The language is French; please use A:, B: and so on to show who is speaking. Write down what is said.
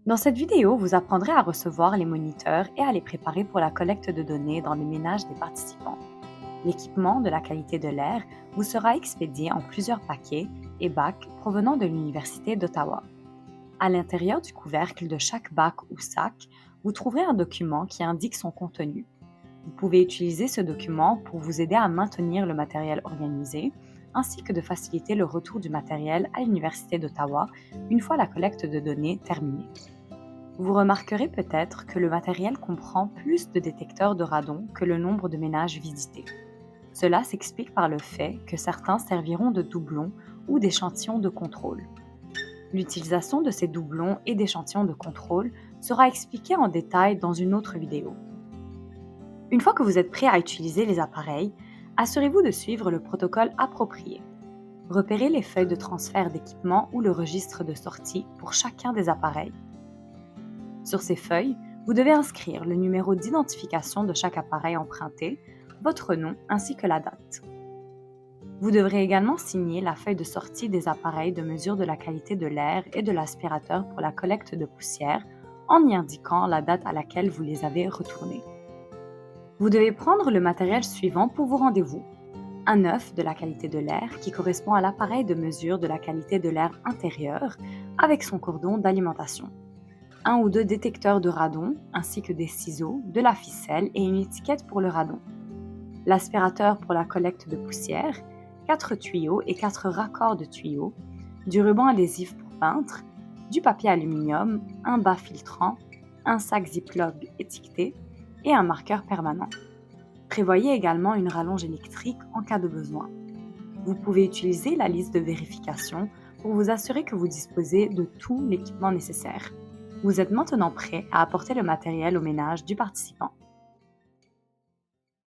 A: Dans cette vidéo, vous apprendrez à recevoir les moniteurs et à les préparer pour la collecte de données dans les ménages des participants. L'équipement de la qualité de l'air vous sera expédié en plusieurs paquets et bacs provenant de l'Université d'Ottawa. À l'intérieur du couvercle de chaque bac ou sac, vous trouverez un document qui indique son contenu. Vous pouvez utiliser ce document pour vous aider à maintenir le matériel organisé, ainsi que de faciliter le retour du matériel à l'Université d'Ottawa une fois la collecte de données terminée. Vous remarquerez peut-être que le matériel comprend plus de détecteurs de radon que le nombre de ménages visités. Cela s'explique par le fait que certains serviront de doublons ou d'échantillons de contrôle. L'utilisation de ces doublons et d'échantillons de contrôle sera expliquée en détail dans une autre vidéo. Une fois que vous êtes prêt à utiliser les appareils, assurez-vous de suivre le protocole approprié. Repérez les feuilles de transfert d'équipement ou le registre de sortie pour chacun des appareils. Sur ces feuilles, vous devez inscrire le numéro d'identification de chaque appareil emprunté, votre nom ainsi que la date. Vous devrez également signer la feuille de sortie des appareils de mesure de la qualité de l'air et de l'aspirateur pour la collecte de poussière en y indiquant la date à laquelle vous les avez retournés. Vous devez prendre le matériel suivant pour vos rendez-vous. Un œuf de la qualité de l'air qui correspond à l'appareil de mesure de la qualité de l'air intérieur avec son cordon d'alimentation. Un ou deux détecteurs de radon, ainsi que des ciseaux, de la ficelle et une étiquette pour le radon. L'aspirateur pour la collecte de poussière, 4 tuyaux et 4 raccords de tuyaux, du ruban adhésif pour peintre, du papier aluminium, un bas filtrant, un sac Ziploc étiqueté et un marqueur permanent. Prévoyez également une rallonge électrique en cas de besoin. Vous pouvez utiliser la liste de vérification pour vous assurer que vous disposez de tout l'équipement nécessaire. Vous êtes maintenant prêt à apporter le matériel au ménage du participant.